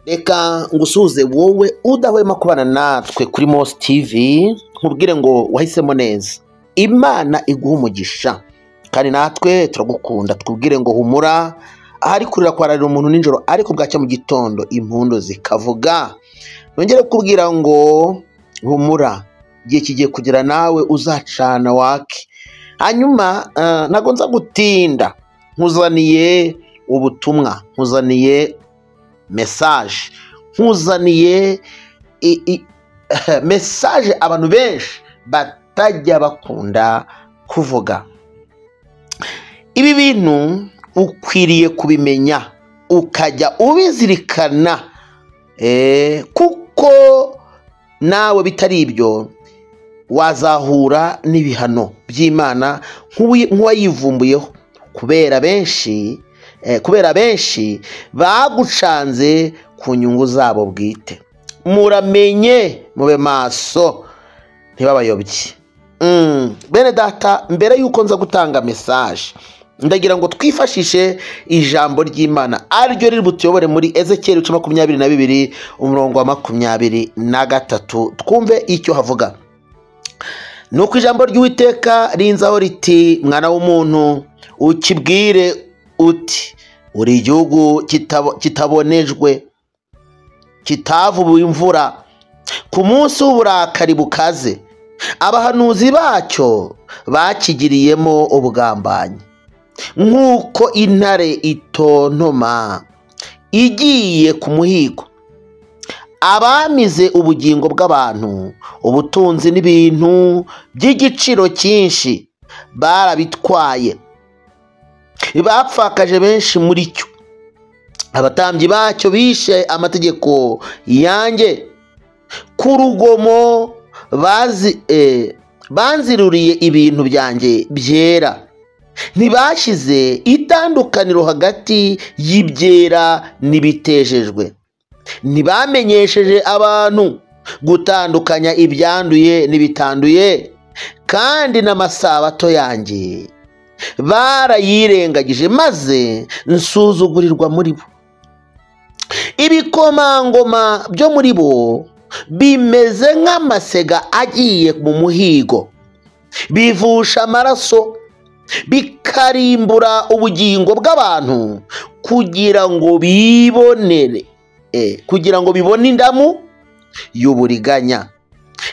Reka ngusuze wowe udahwema kubana natwe kuri Mose TV, nkubwire ngo wahisemo neza. Imana iguha umugisha kandi natwe turagukunda, twubwire ngo humura. Ahari kurira kwararira umuntu nijoro ariko bwacya mu gitondo impundu zikavuga. Nongere kubwira ngo humura, igihe kigiye kugira nawe uzacana wake. Hanyuma ntago nza gutinda, nkuzaniye ubutumwa, nkuzaniye message, nkuzaniye message abantu benshi batajya bakunda kuvuga. Ibi bintu ukwiriye kubimenya ukajya ubizirikana, kuko nawe bitari ibyo wazahura n'ibihano by'Imana nk'uwayivumbuyeho, kubera benshi bagucanze ku nyungu zabo bwite. Muramenye, mube maso, ntibabayobye. Bene data, mbere yuko nza gutanga message, ndagira ngo twifashishe ijambo ry'Imana ariryo riri butuyobore muri Ezekiel 22 umurongo wa 23, twumve icyo havuga. Nuko ijambo ry'Uwiteka rinzaho riti, mwana w'umuntu, ukibwire uti, uri igihugu kitabonejwe, kitavubuye imvura, ku munsi w'uburakari bukaze abahanuzi bacyo bakigiriyemo ubugambanyi. Nk'uko intare itontoma igiye ku muhigo, abamize ubugingo bw'abantu, ubutunzi n'ibintu by'igiciro cyinshi barabitwaye, bapfakaje benshi muri cyo. Abatambyi bacyo bishe amategeko yanjye, ku rugomo banziruriye ibintu byanjye byera. Ntibashyize itandukaniro hagati y'ibyera n'ibitejejwe. Ntibamenyesheje abantu gutandukanya ibyanduye n'ibitanduye, kandi n'amasabato yanjye barayirengagije, maze nsuzugurirwa muri bo. Ibikomangoma byo muri bo bimeze nk'amasega agiye mu muhigo, bivusha amaraso, bikarimbura ubugingo bw'abantu kugira ngo bibone indamu y'uburiganya.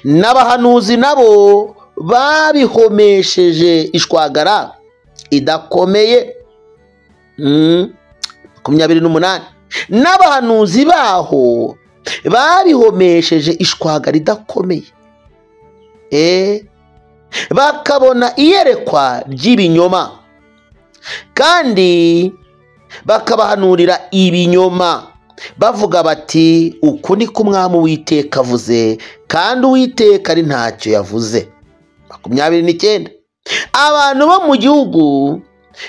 N'abahanuzi nabo babihomesheje ishwagara idakomeye. 28, n'abahanuzi baho babihomesheje ishwagara idakomeye, bakabona iyerekwa ry'ibinyoma, kandi bakabahanurira ibinyoma bavuga bati, uku ni ko Umwami Uwiteka avuze, kandi Uwiteka ari ntacyo yavuze. 29, abantu bo mu gihugu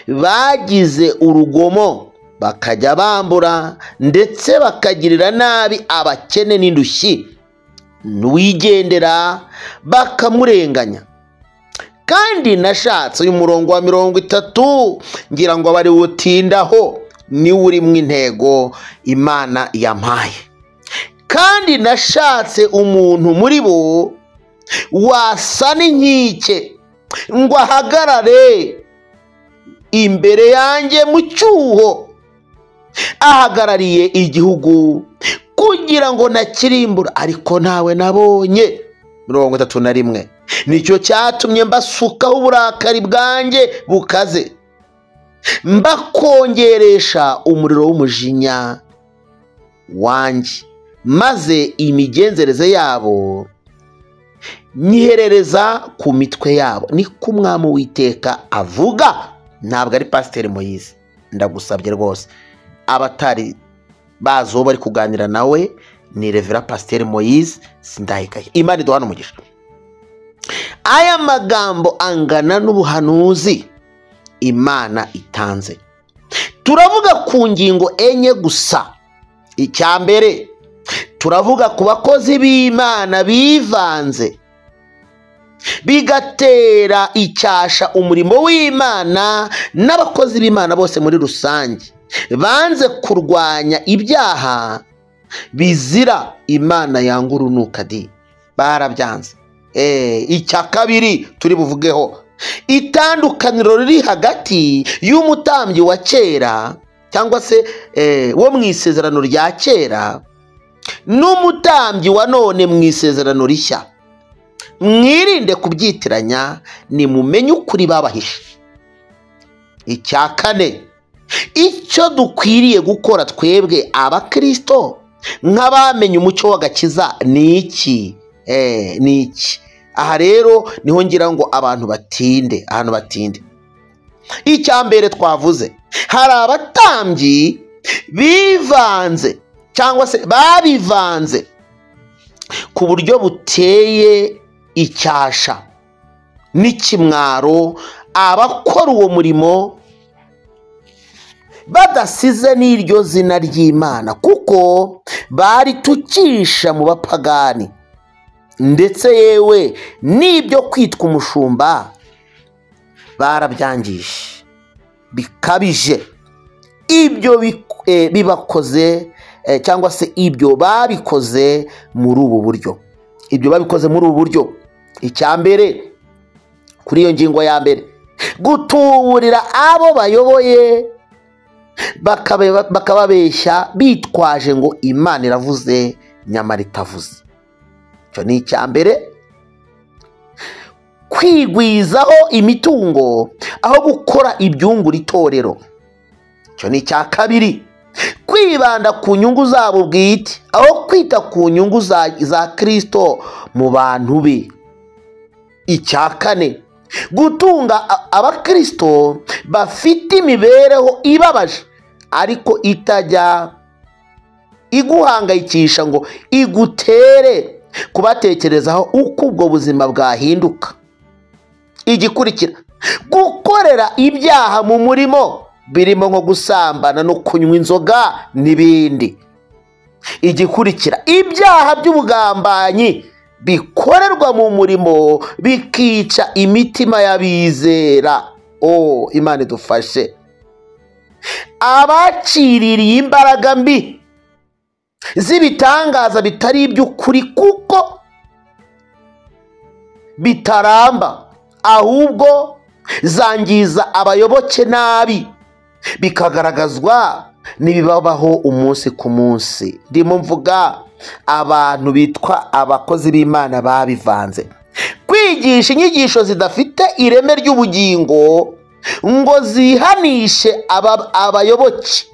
bagize urugomo, bakajya bambura ndetse bakagirira nabi abakene n'indushyi, n'uwigendera bakamurenganya. Kandi nashatse uyu murongo wa 30 ngira ngo bari wutindaho, ni uri mu intego Imana yampaye. Kandi nashatse umuntu muri bo wasa n'inkike, ngo ahagarare imbere yanjye mu cyuho, ahagarariye igihugu kugira ngo nakirimbura, ariko ntawe nabonye. 31, nicyo cyatumye mbasukaho uburakari bwanjye bukaze, mbakongeresha umuriro w'umujinya wanjye, maze imigenzereze yabo nyiherereza ku mitwe yabo. Ni ko Umwami Uwiteka avuga, ntabwo ari Pasiteri Moise. Ndagusabye rwose, abatari bazo bari kuganira nawe, ni Revera Pasiteri Moise Sindayigaya. Imana iduhane umugisha. Aya magambo angana n'ubuhanuzi Imana itanze. Turavuga ku ngingo enye gusa. Icya mbere, turavuga ku bakozi b'Imana bivanze, bigatera icyasha umurimo w'Imana n'abakozi b'Imana bose muri rusange. Banze kurwanya ibyaha bizira Imana yanga urunuka di, barabyanze. Icya kabiri turi buvugeho, itandukaniro riri hagati y'umutambyi wa kera cyangwa se wo mu isezerano rya kera n'umutambyi wa none mu isezerano rishya. Mwirinde kubyitiranya, nimumenye ukuri babahishe. Icya kane, icyo dukwiriye gukora twebwe abakristo nk'abamenye umucyo w'agakiza ni iki? Ni iki? Aha rero niho ngira ngo ahantu batinde. Icya mbere twavuze, hari abatambyi bivanze cyangwa se babivanze ku buryo buteye icyasha n'ikimwaro abakora uwo murimo badasize n'iryo zina ry'Imana, kuko baritukisha mu bapagani, ndetse yewe n'ibyo kwitwa umushumba barabyangije bikabije. Ibyo bibakoze cyangwa se ibyo babikoze muri ubu buryo. Icya mbere, kuri iyo ngingo ya mbere, gutuburira abo bayoboye bakababeshya bitwaje ngo Imana iravuze nyamara itavuze. Icyo ni icya mbere. Kwigwizaho imitungo aho gukora ibyungura itorero. Icyo ni icya kabiri. Kwibanda ku nyungu zabo bwite aho kwita ku nyungu za Kristo mu bantu be. Icya kane, gutunga abakristo bafite imibereho ibabaje ariko itajya iguhangayikisha ngo igutere kubatekerezaho uko ubwo buzima bwahinduka. Igikurikira, gukorera ibyaha mu murimo birimo nko gusambana no kunywa inzoga n'ibindi. Igikurikira, ibyaha by'ubugambanyi bikorerwa mu murimo bikica imitima y'abizera. Imana idufashe. Abaciririye imbaraga mbi z'ibitangaza bitari iby'ukuri kuko bitaramba, ahubwo zangiza abayoboke nabi, bikagaragazwa n'ibibabaho umunsi ku munsi. Ndimo mvuga abantu bitwa abakozi b'Imana babivanze. Kwigisha inyigisho zidafite ireme ry'ubugingo ngo zihanishe abayoboke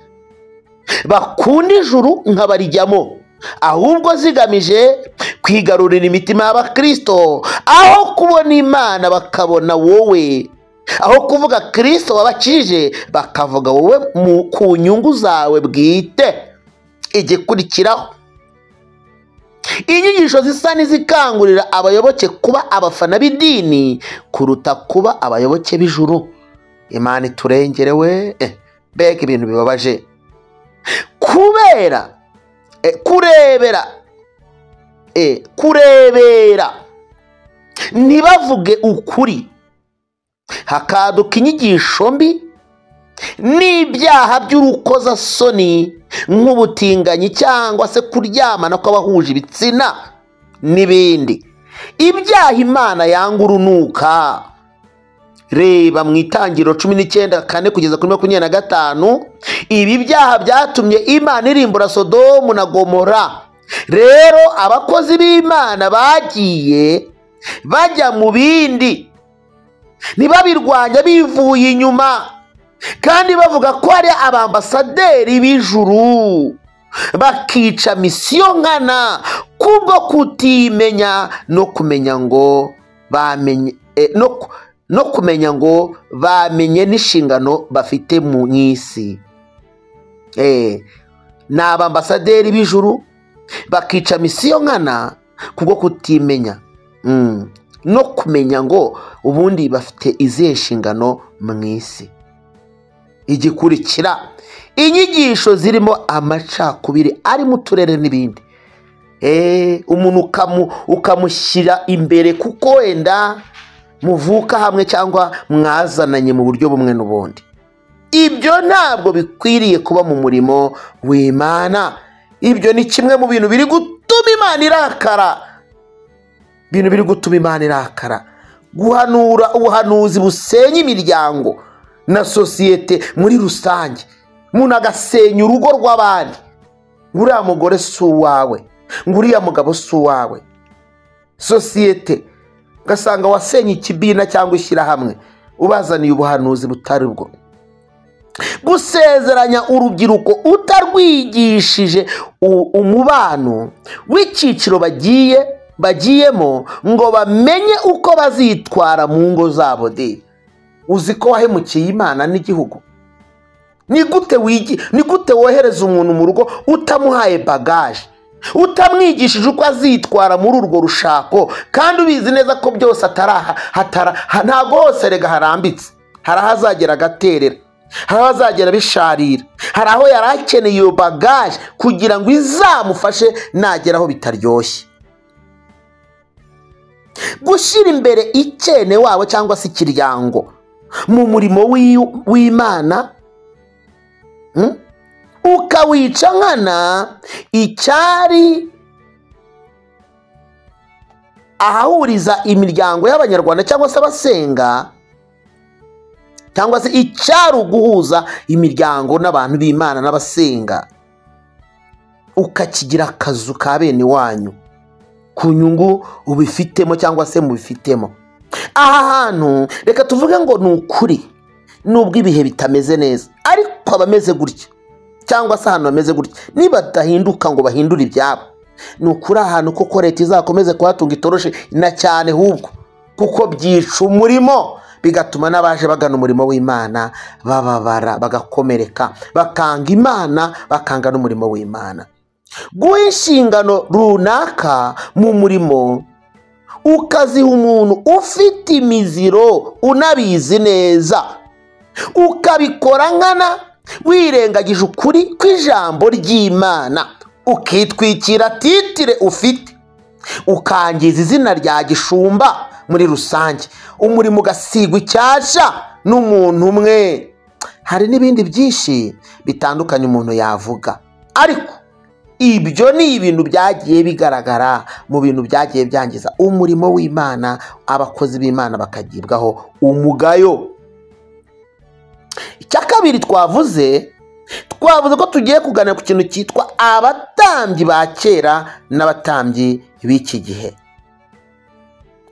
bakunda ijuru nk'abarijyamo, ahubwo zigamije kwigarurira imitima y'abakristo, aho kubona Imana bakabona wowe, aho kuvuga Kristo wabakije bakavuga wowe ku nyungu zawe bwite. Igikurikiraho, inyigisho zisa n'izikangurira abayoboke kuba abafana b'idini kuruta kuba abayoboke b'ijuru. Imana iturengerewe. Mbega ibintu bibabaje. Kurebera ntibavuge ukuri, hakaduka inyigisho mbi n'ibyaha by'urukozasoni nk'ubutinganyi cyangwa se kuryamana kw'abahuje ibitsina n'ibindi. Ibyaha Imana yanga urunuka. Reba mu Itangiriro 19:4 kugeza kuri 25. Ibi byaha byatumye Imana irimbura Sodomu na Gomora. Rero abakozi b'Imana bagiye bajya mu bindi, ntibabirwanya bivuye inyuma, kandi bavuga ko ari abambasaderi b'ijuru, bakica misiyo nkana kubwo kutimenya no kumenya ngo bamenye n'inshingano bafite mu isi. Ni abambasaderi b'ijuru bakica misiyo nkana kubwo kutimenya no kumenya ngo ubundi bafite izihe nshingano mu isi. Igikurikira, inyigisho zirimo amacakubiri ari mu turere n'ibindi. Umuntu ukamushyira imbere kuko wenda muvuka hamwe cyangwa mwazananye mu buryo bumwe n'ubundi. Ibyo ntabwo bikwiriye kuba mu murimo w'Imana. ibyo ni kimwe mu bintu biri gutuma Imana irakara, ibintu biri gutuma Imana irakara. Guhanura ubuhanuzi busenya imiryango na sosiyete muri rusange, umuntu agasenya urugo rw'abandi. Nguriya mugore si uwawe, nguriya mugabo si uwawe. Sosiyete ugasanga wasenye ikibina cyangwa ishyirahamwe ubazaniye ubuhanuzi butari bwo. Gusezeranya urubyiruko utarwigishije umubano w'icyiciro bagiyemo ngo bamenye uko bazitwara mu ngo zabo. Uzi ko wahemukiye Imana n'igihugu? Ni gute wohereza umuntu mu rugo utamuhaye bagaje, utamwigishije uko azitwara muri urwo rushako, kandi ubizi neza ko byose ntabwo hose rega harambitse. Hari aho azagera agaterera, hari aho azagera bisharira, hari aho yari akeneye iyo bagaje kugira ngo izamufashe nageraho bitaryoshye. Gushyira imbere icyene wabo cyangwa se ikiryango mu murimo w'Imana, ukawica nkana icyari ahahuriza imiryango y'Abanyarwanda cyangwa se abasenga, cyangwa se icyari uguhuza imiryango n'abantu b'Imana n'abasenga, ukakigira akazu ka bene wanyu ku nyungu ubifitemo cyangwa se mubifitemo. Aha hantu reka tuvuge ngo ni ukuri nubwo ibihe bitameze neza, ariko abameze gutya cyangwa se ahantu bameze gutya nibadahinduka ngo bahindure ibyabo, ni ukuri ahantu koko leta izakomeze kuhatunga itoroshe na cyane hubwo, kuko byica umurimo bigatuma n'abaje bagana umurimo w'Imana bababara bagakomereka, bakanga Imana bakanga n'umurimo w'Imana. Guha inshingano runaka mu murimo ukaziha umuntu ufite imiziro unabizi neza, ukabikora nkana wirengagije ukuri kw'ijambo ry'Imana, ukitwikira titire ufite, ukangiza izina rya gishumba muri rusange, umurimo ugasigwa icyasha n'umuntu umwe. Hari n'ibindi byinshi bitandukanye umuntu yavuga, ariko ibyo ni ibintu byagiye bigaragara mu bintu byagiye byangiza umurimo w'Imana, abakozi b'Imana bakagibwaho umugayo. Icya kabiri twavuze ko tugiye kuganira ku kintu cyitwa abatambyi ba kera n'abatambyi b'iki gihe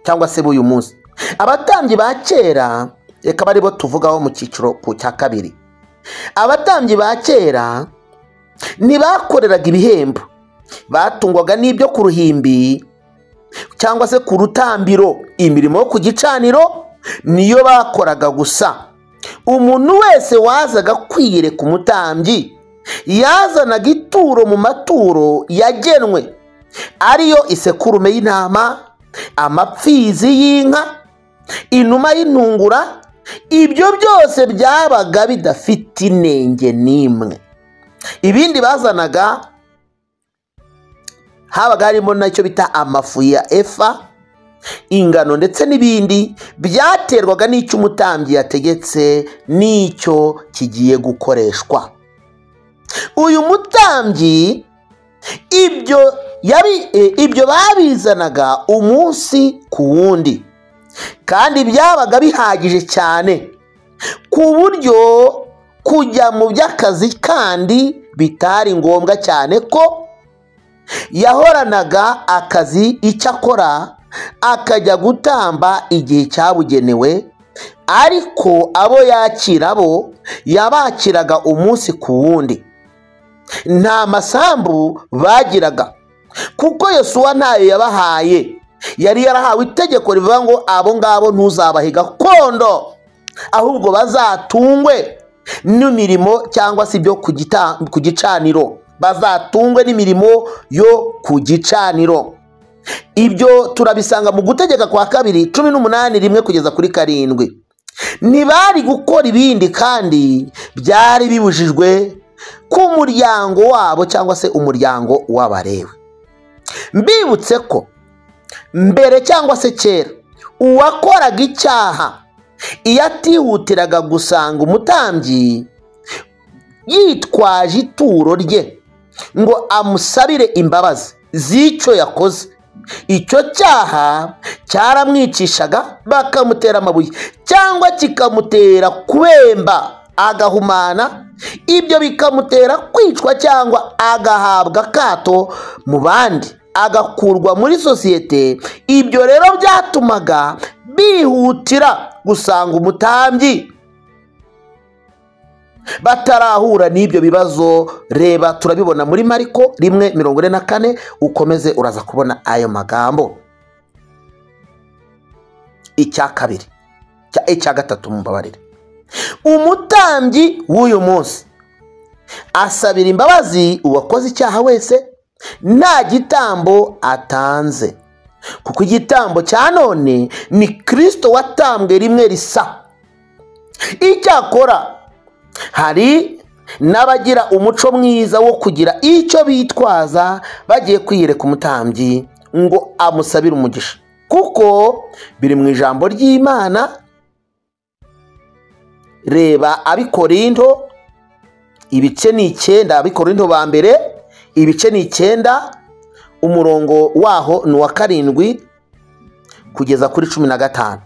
cyangwa se b'uyu munsi. Abatambyi ba kera reka bari bo tuvugaho mu cyiciro cya kabiri. Abatambyi ba kera ntibakoreraga ibihembo, batungwaga n'ibyo ku ruhimbi cyangwa se ku rutambiro. Imirimo yo ku gicaniro niyo bakoraga gusa. Umuntu wese wazaga kwiyereka umutambyi yazanaga ituro mu maturo yagenwe, ariyo isekurume y'intama, amapfizi y'inka, inuma y'intungura. Ibyo byose byabaga bidafite inenge n'imwe. Ibindi bazanaga habaga harimo nacyo bita amafu ya efa, ingano ndetse n'ibindi byaterwaga n'icyo umutambyi yategetse n'icyo kigiye gukoreshwa. Uyu mutambyi ibyo babizanaga umunsi ku wundi, kandi byabaga bihagije cyane ku buryo kujya mu by'akazi kandi bitari ngombwa cyane ko yahoranaga akazi icyo akora akajya gutamba igihe cyabugenewe, ariko abo yakira bo yabakiraga umunsi ku wundi. Nta masambu bagiraga kuko Yosuwa ntayo yabahaye, yari yarahawe itegeko rivuga ngo abo ngabo ntuzabahe gakondo, ahubwo bazatungwe n'imirimo cyangwa se ibyo ku gicaniro, bazatungwe n'imirimo yo ku gicaniro. Ibyo turabisanga mu Gutegeka kwa kabiri 18:1-7. Ntibari gukora ibindi kandi byari bibujijwe ku muryango wabo cyangwa se umuryango w'Abalewi. Mbibutse ko mbere cyangwa se kera uwakoraga icyaha iyo atihutiraga gusanga umutambyi yitwaje ituro rye ngo amusabire imbabazi z'icyo yakoze. Icyo cyaha cyaramwicishaga bakamutera amabuye cyangwa kikamutera kubemba agahumana, ibyo bikamutera kwicwa cyangwa agahabwa akato mu bandi, agakurwa muri sosiyete. Ibyo rero byatumaga bihutira gusanga umutambyi batarahura n'ibyo bibazo. Reba, turabibona muri Mariko 1:44, ukomeze uraza kubona ayo magambo. Icya gatatu mumbabarire, umutambyi w'uyu munsi asabira imbabazi uwakoze icyaha wese nta gitambo atanze, kuko igitambo cya none ni Kristo watambwe rimwe risa. Icyakora hari n'abagira umuco mwiza wo kugira icyo bitwaza bagiye kwiyereka umutambyi ngo amusabire umugisha, kuko biri mu ijambo ry'Imana. Reba Abikorinto ibice ni 9, Abikorinto ba mbere ibice ni 9, umurongo waho ni wa 7 kugeza kuri 15,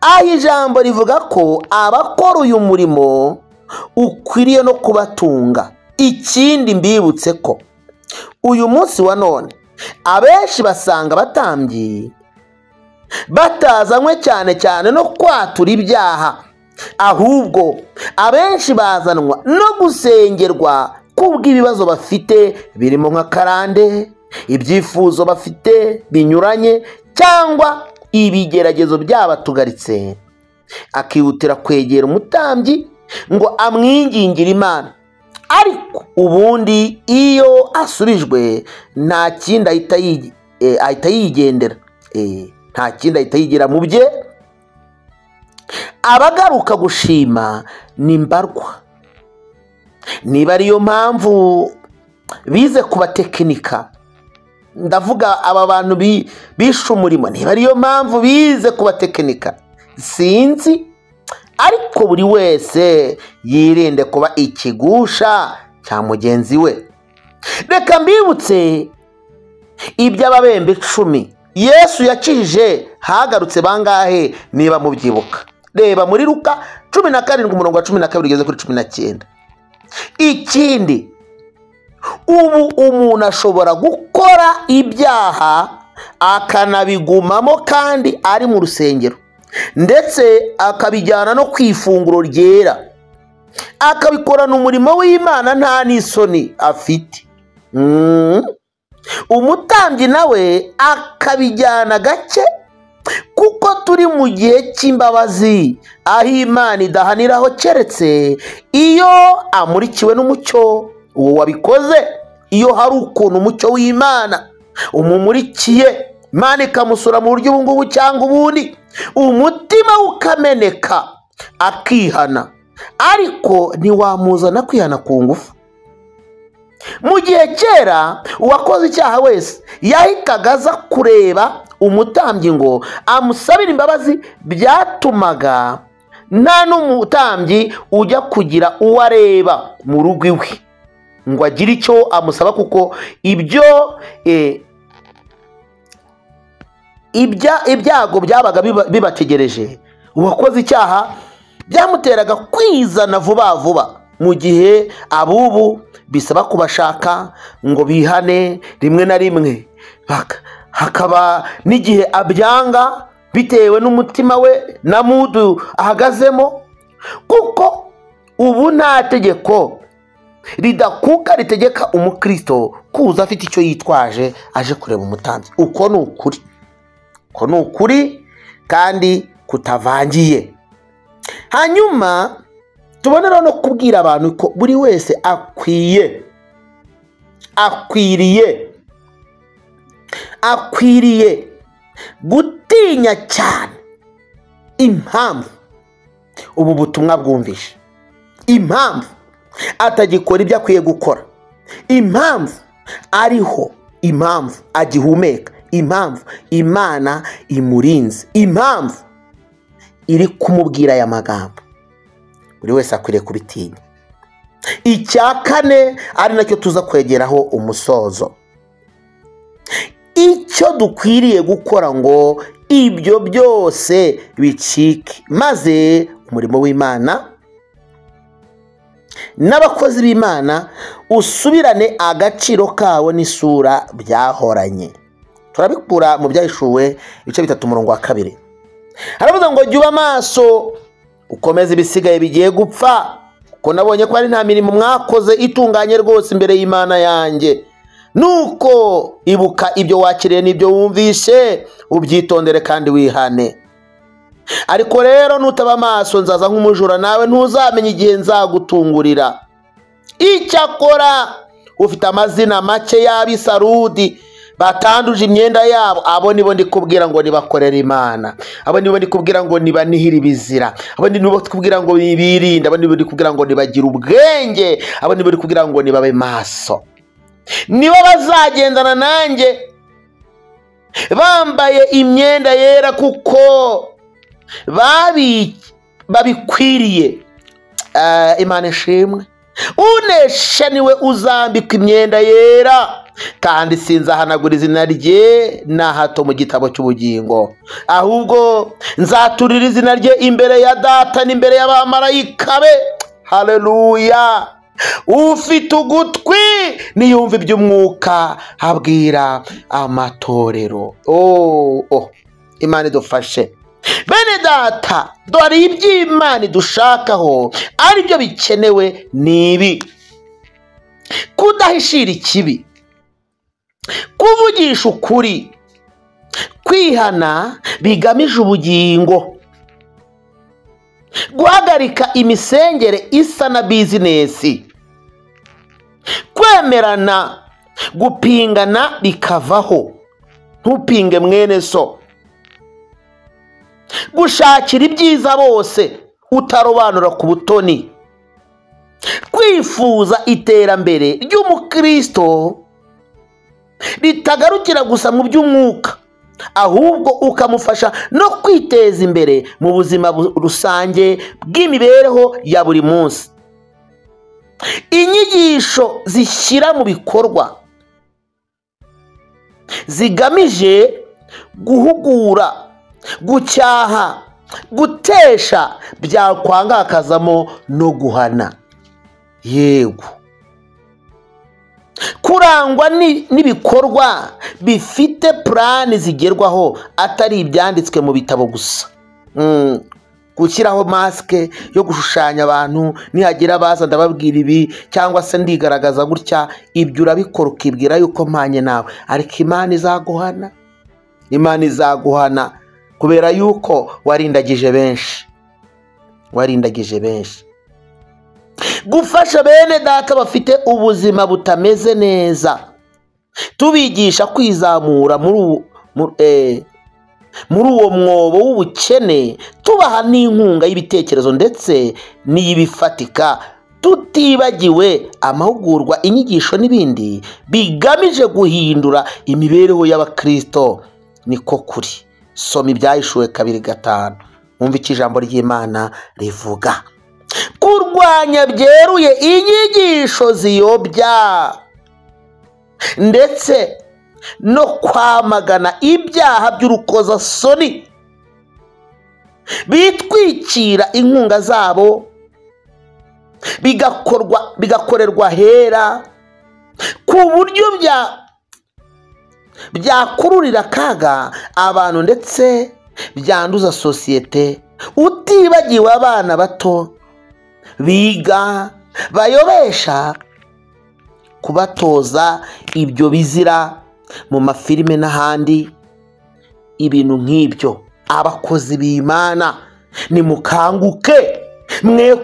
aho ijambo rivuga ko abakora uyu murimo ukwiriye no kubatunga. Ikindi mbibutse ko uyu munsi wa none abenshi basanga abatambyi batazanywe cyane cyane no kwatura ibyaha, ahubwo abenshi bazanwa no gusengerwa kubw'ibibazo bafite birimo nka karande, ibyifuzo bafite binyuranye cyangwa ibigeragezo byabatugaritse, akihutira kwegera umutambyi ngo amwingingire Imana. Ariko ubundi iyo asubijwe nta kindi ahita yigendera, nta kindi ahita yigira mu bye. Abagaruka gushima ni mbarwa. Niba ariyo mpamvu bize kubatekinika, ndavuga aba bantu bishe umurimo, niba ariyo mpamvu bize kubatekinika sinzi, ariko buri wese yirinde kuba ikigusha cya mugenzi we. Reka mbibutse iby'ababembe 10 Yesu yakijije hagarutse bangahe niba mubyibuka. Reba muri Luka 17 umurongo wa 12 ugeze kuri 19. Ikindi, ubu umuntu ashobora gukora ibyaha akanabigumamo kandi ari mu rusengero, ndetse akabijyana no ku ifunguro ryera, akabikorana umurimo w'Imana nta n'isoni afite. Umutambyi nawe akabijyana gake, kuko turi mu gihe cy'imbabazi, aho Imana idahaniraho keretse iyo amurikiwe n'umucyo. Uwo wabikoze iyo hari ukuntu umucyo w'Imana umumurikiye, Imana ikamusura mu buryo ubungubu cyangwa ubundi, umutima ukameneka akihana, ariko ntiwamuzana kwihana ku ngufu. Mu gihe kera uwakoze icyaha wese yahitaga aza kureba umutambyi ngo amusabire imbabazi. Byatumaga nta n'umutambyi ujya kugira uwo areba mu rugo iwe ngo agire icyo amusaba, kuko ibyago byabaga bibategereje. Uwakoze icyaha byamuteraga kwizana vuba vuba, mu gihe abubu bisaba kubashaka ngo bihane rimwe na rimwe, hakaba n'igihe abyanga bitewe n'umutima we na mudu ahagazemo, kuko ubu nta tegeko ridakuka ritegeka umukristo kuza afite icyo yitwaje aje kureba umutambyi. Uko ni ukuri kandi kutavangiye. Hanyuma tubonera no kubwira abantu ko buri wese akwiriye gutinya cyane impamvu ubu butumwa bwumvishe, impamvu atagikora ibyo akwiye gukora, impamvu ariho, impamvu agihumeka, impamvu Imana imurinze, impamvu iri kumubwira aya magambo. Buri wese akwiriye kubitinya. icya kane ari nacyo tuza kwegeraho umusozo, icyo dukwiriye gukora ngo ibyo byose bicike, maze umurimo w'Imana n'abakozi b'Imana usubirane agaciro kawo n'isura byahoranye. Turabikura mu Byahishuwe ibice 3:2. Haravuga ngo jya uba maso ukomeze ibisigaye bigiye gupfa, kuko nabonye ko ari nta mirimo mwakoze itunganye rwose imbere y'Imana yanjye. Nuko ibuka ibyo wakiriye n'ibyo wumvishe, ubyitondere kandi wihane. Ariko rero nutaba amaso nzaza nk'umujura, nawe ntuzamenye igihe nzagutungurira. Icyakora ufite amazina make y'abisarudi batanduje imyenda yabo, abo nibo ndikubwira ngo nibakorera Imana, abo nibo ndikubwira ngo nibanihira ibizira, abo nibo ndikubwira ngo birinde, abo nibo ndikubwira ngo nibagira ubwenge, abo nibo ndikubwira ngo nibabe maso. Nibo bazagendana nanjye bambaye imyenda yera, kuko babikwiriye. Imana ishimwe. Unesha niwe uzambikwa imyenda yera, kandi sinzahanagura izina rye na hato mu gitabo cy'ubugingo, ahubwo nzaturira izina rye imbere ya Data n'imbere y'abamarayika be. Haleluya. Ufite ugutwi niyumva iby'umwuka abwira amatorero. Imana idufashe. Bene data, dore iby'Imana idushakaho ari byo bikenewe nibi: kudahishira ikibi, kuvugisha ukuri, kwihana bigamije ubugingo, guhagarika imisengere isa na bizinesi, kwemerana, gupingana bikavaho, ntupinge mwene so, gushakira ibyiza bose utarobanura ku butoni, kwifuza iterambere ry'umukristo ritagarukira gusa mu by'umwuka, ahubwo ukamufasha no kwiteza imbere mu buzima rusange bw'imibereho ya buri munsi. Inyigisho zishyira mu bikorwa zigamije guhugura, gucyaha, gutesha, byakwangakazamo no guhana. Yego, kurangwa n'ibikorwa bifite plani zigerwaho, atari ibyanditswe mu bitabo gusa. Gushyiraho masike yo gushushanya abantu, nihagira abaza ndababwira ibi cyangwa se ndigaragaza gutya, ibyo urabikora ukibwira yuko mpanye nawe, ariko Imana izaguhana. Imana izaguhana kubera yuko warindagije benshi. Gufasha bene data bafite ubuzima butameze neza, tubigisha kwizamura muri uwo mwobo w'ubukene, tubaha n'inkunga y'ibitekerezo ndetse n'iy'ibifatika, tutibagiwe amahugurwa, inyigisho n'ibindi bigamije guhindura imibereho y'abakristo. Niko kuri. Soma Ibyahishuwe 2:5, mwumve icyo ijambo ry'Imana rivuga. Kurwanya byeruye inyigisho ziyobya, ndetse no kwamagana ibyaha by'urukozasoni bitwikira inkunga zabo, bigakorerwa hera, ku buryo byakururira akaga abantu ndetse byanduza sosiyete, utibagiwe abana bato biga, bayobesha, kubatoza ibyo bizira mu mafilime n'ahandi. Ibintu nk'ibyo, abakozi b'Imana nimukanguke, mwe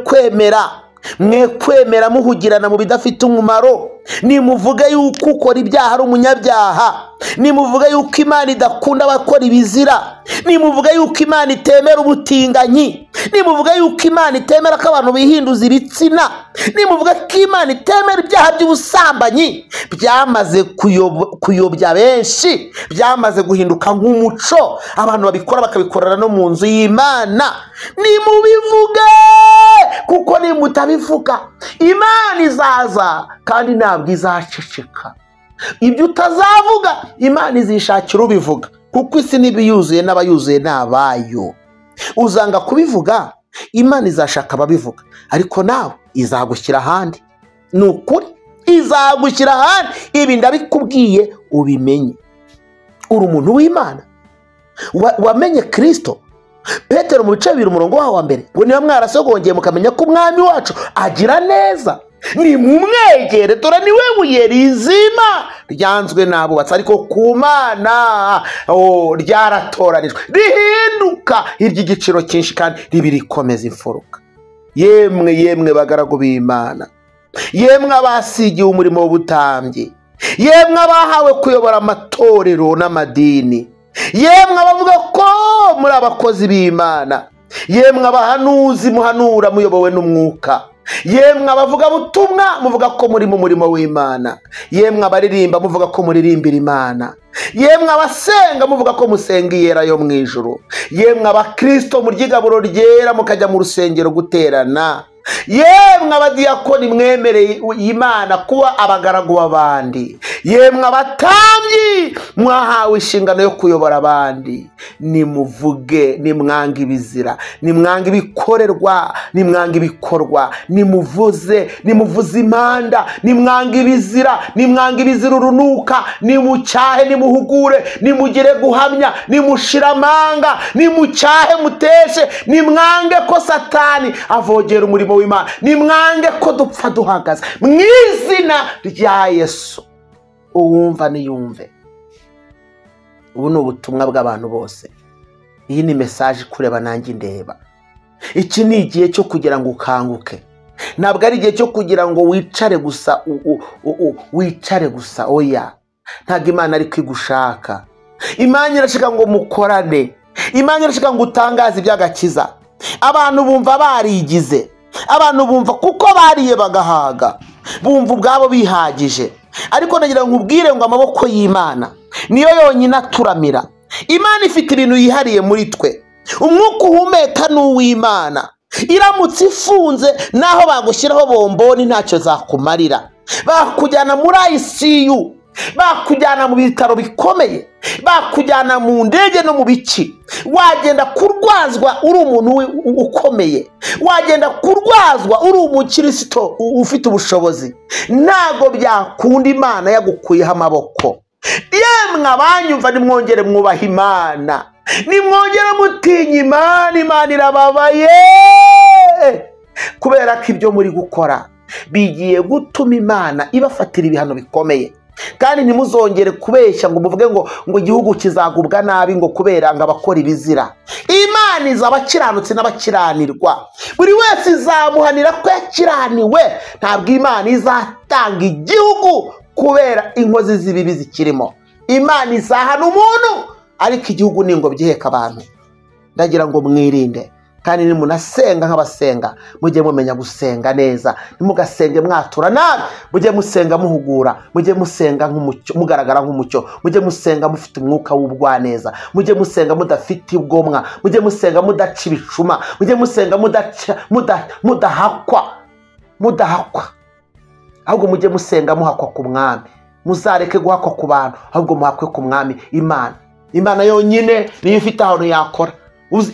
kwemera muhugirana mu bidafite umumaro. Nimuvuge yuko ukora ibyaha ari umunyabyaha, nimuvuge yuko Imana idakunda abakora ibizira, nimuvuge yuko Imana itemera ubutinganyi, nimuvuge yuko Imana itemera ko abantu bihinduza ibitsina, nimuvuge ko Imana itemera ibyaha by'ubusambanyi. Byamaze kuyobya benshi, byamaze guhinduka nk'umuco, abantu babikora bakabikorera no mu nzu y'Imana. Nimubivuge kuko nimutabivuga Imana izaza kandi ntabwo izaceceka. Ibyo utazavuga Imana izishakira ubivuga, kuko isi n'ibiyuzuye n'abayuzuye n'abayo. Uzanga kubivuga Imana izashaka ababivuga, ariko nawe izagushyira ahandi. Ni ukuri izagushyira ahandi. Ibi ndabikubwiye ubimenye. Uri umuntu w'Imana wamenye Kristo. Petero mu bice 2 umurongo wa mbere ngo niba mwarasogongeye mukamenya ko umwami wacu agira neza, ni mumwegere, dore ni we buye rizima ryanzwe n'abubatsi, ariko ku Mana ryaratoranijwe rihinduka iry'igiciro cyinshi kandi ribirikomeza imfuruka. Yemwe bagaragu b'Imana, yemwe abasigiye umurimo w'ubutambyi, yemwe abahawe kuyobora amatorero n'amadini, yemwe abavuga ko muri abakozi b'Imana, yemwe abahanuzi muhanura muyobowe n'umwuka, yemwe abavuga butumwa muvuga ko muri mu murimo w'Imana, yemwe abaririmba muvuga ko muririmbira Imana, yemwe abasenga muvuga ko musenga iyera yo mu ijuru, yemwe abakristo muryigaburo ryera mukajya mu rusengero guterana, yemwe abadiyakoni mwemereye Imana kuba abagaragu b'abandi, yemwe abatambyi mwahawe inshingano yo kuyobora abandi, nimuvuge, nimwanga ibizira, nimwanga ibikorerwa, nimwanga ibikorwa, nimuvuze impanda, nimwanga ibizira urunuka, nimucyahe, nimuhugure, nimugire guhamya, nimushira amanga, nimucyahe muteshe, nimwange ko Satani avogera umurimo w'Imana, nimwange ko dupfa duhagaze mu izina rya Yesu. Uwumva niyumve. Ubu ni ubutumwa bw'abantu bose. Iyi ni message kureba nanjye ndeba. Iki ni igihe cyo kugira ngo ukanguke. Ntabwo ari igihe cyo kugira ngo wicare gusa oya. Ntabwo Imana ari kwigushaka. Imana irashaka ngo mukorane. Imana irashaka ngo utangaze iby'agakiza. Abantu bumva barigize, abantu bumva kuko bariye bagahaga, bumva ubwabo bihagije. Ariko nagira nkubwire ngo amaboko y'Imana niyo yonyine aturamira. Imana ifite ibintu yihariye muri twe. Umwuka uhumeka n'uw'Imana. Iramutse ifunze naho bagushyiraho bomboni ntacyo zakumarira. Bakujyana muri ICU, bakujyana mu bitaro bikomeye, bakujyana mu ndege no mu biki, wagenda kurwazwa uri umuntu ukomeye, wagenda kurwazwa uri umukristo ufite ubushobozi, ntago byakunda Imana yagukuyeho amaboko. Yemwe abanyumva nimwongere mwubaha Imana, nimwongere mutinya Imana. Imana irababaye kubera ko ibyo muri gukora bigiye gutuma Imana ibafatira ibihano bikomeye. Kandi ntimuzongere kubeshya ngo muvuge ngo igihugu kizagubwa nabi ngo kubera ngo abakora ibizira. Imana izabakiranutse n'abakiranirwa, buri wese izamuhanira ko yakiraniwe. Ntabwo Imana izatanga igihugu kubera inkozi z'ibibi zikirimo. Imana izahana umuntu, ariko igihugu ni ngo byiheka abantu. Ndagira ngo mwirinde, kandi nimunasenga nk'abasenga mujye mumenya gusenga neza. Nimugasenge mwatura nabi, mujye musenga muhugura, mujye musenga nk'umucyo, mugaragara nk'umucyo, mujye musenga mufite umwuka w'ubugwaneza, mujye musenga mudafite ubwomwa, mujye musenga mudaca ibicuma, mujye musenga mudahakwa, ahubwo mujye musenga muhakwa ku mwami. Muzareke guhakwa ku bantu, ahubwo muhakwe ku mwami Imana. Imana yonyine niyo ifite ahantu yakora.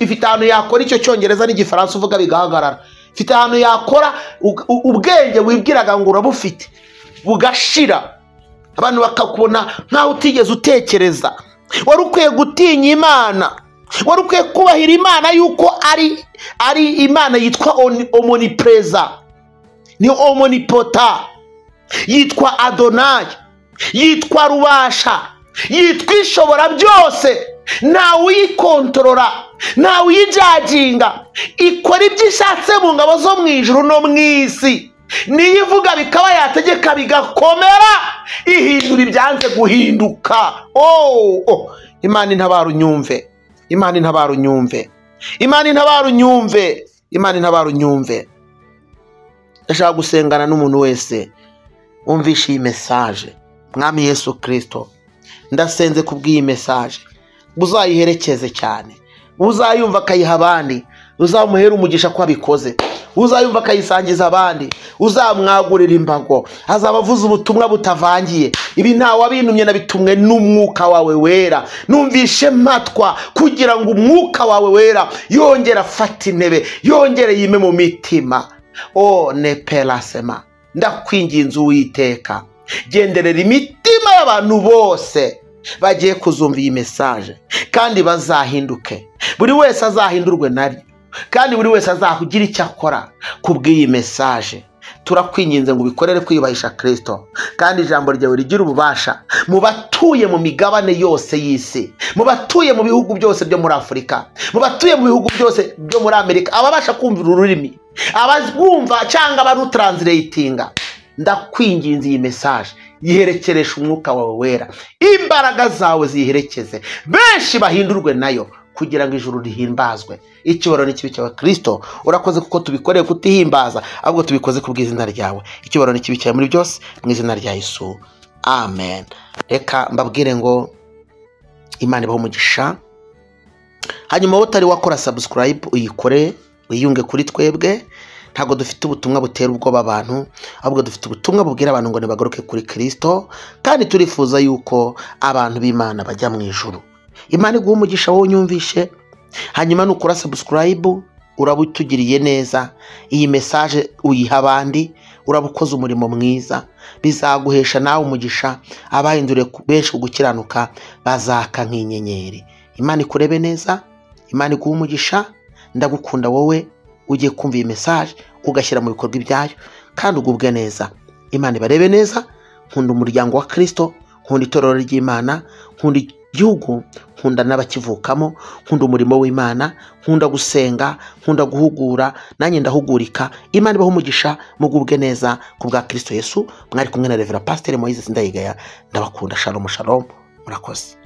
Ifite ahantu yakora icyo cyongereza n'igifaransa uvuga bigahagarara. Ifite ahantu yakora ubwenge wibwiraga ngo urabufite bugashira, abantu bakakubona nkaho utigeze utekereza. Wari ukwiye gutinya Imana, wari ukwiye kubahira Imana yuko ari Imana yitwa omnipresa, ni omnipota, yitwa Adonai, yitwa Rubasha, yitwa Ishobora byose. Ntawe uyikontorora, ntawe uyijaginga, ikora ibyo ishatse mu ngabo zo mu ijuru no mu isi. Niyo ivuga bikaba, yategeka bigakomera, ihindura ibyanze guhinduka. Imana intabara unyumve, Imana intabara unyumve, Imana intabara unyumve, Imana intabara unyumve. Ndashaka gusengana n'umuntu wese wumvishe iyi message. Mwami Yesu Kristo, ndasenze kubw'iyi message, uzayiherekeze cyane, uzayumva akayiha abandi, uzamuhera umugisha ko abikoze, uzayumva akayisangiza abandi, uzamwagurira imbago, azaba avuze ubutumwa butavangiye. Ibi ntawe wabintumye, nabitumwe n'umwuka wawe wera. Numvishe mpatwa kugira ngo umwuka wawe wera yongere afate intebe, yongere yime mu mitima. O nepelasema, ndakwinginze Uwiteka, genderera imitima y'abantu bose bagiye kuzumva iyi message, kandi bazahinduke. Buri wese azahindurwe nayo, kandi buri wese azahugira icyo akora kubw'iyi message. Turakwinginze ngo ubikorere kwiyubahisha Kristo, kandi ijambo ryawe rigira ububasha mu batuye mu migabane yose y'isi, mu batuye mu bihugu byose byo muri Afurika, mu batuye mu bihugu byose byo muri Amerika, ababasha kumvira ururimi, abazumva cyangwa barutranslatinga. Ndakwinginze iyi message yiherekeresha umwuka wawe wera, imbaraga zawe ziherekeze, benshi bahindurwe nayo, kugira ngo ijuru rihimbazwe. Icyubahiro n'ikibi cyawe Kristo. Urakoze kuko tubikoreye kutihimbaza, ahubwo tubikoze kubw'izina ryawe. Icyubahiro n'ikibi cyawe muri byose, mu izina rya Yesu, amen. Reka mbabwire ngo Imana ibahe umugisha. Hanyuma wowe utari wakora subscribe, uyikore, wiyunge kuri twebwe. Ntago dufite ubutumwa butera ubwoba abantu, ahubwo dufite ubutumwa bubwira abantu ngo nibagaruke kuri Kristo, kandi turifuza yuko abantu b'Imana bajya mu ijuru. Imana iguhe umugisha wowe unyumvishe. Hanyuma nukora subscribe, urabutugiriye neza. Iyi message uyiha abandi, urabukoze umurimo mwiza, bizaguhesha nawe umugisha. Abahindure benshi kugukiranuka bazaka nk'inyenyeri. Imana ikurebe neza, Imana iguhe umugisha. Ndagukunda wowe ugiye kumva iyi message ugashyira mu bikorwa ibyayo, kandi ugubwe neza. Imana ibarebe neza. Nkunda umuryango wa Kristo, nkunda itorero ry'Imana, nkunda igihugu, nkunda n'abakivukamo, nkunda umurimo w'Imana, nkunda gusenga, nkunda guhugura, nanjye ndahugurika. Imana ibahe umugisha, mugubwe neza kubwa Kristo Yesu. Mwari kumwe na Reverend Pastor Moise Sindayigaya. Ndabakunda. Shalom shalom. Murakoze.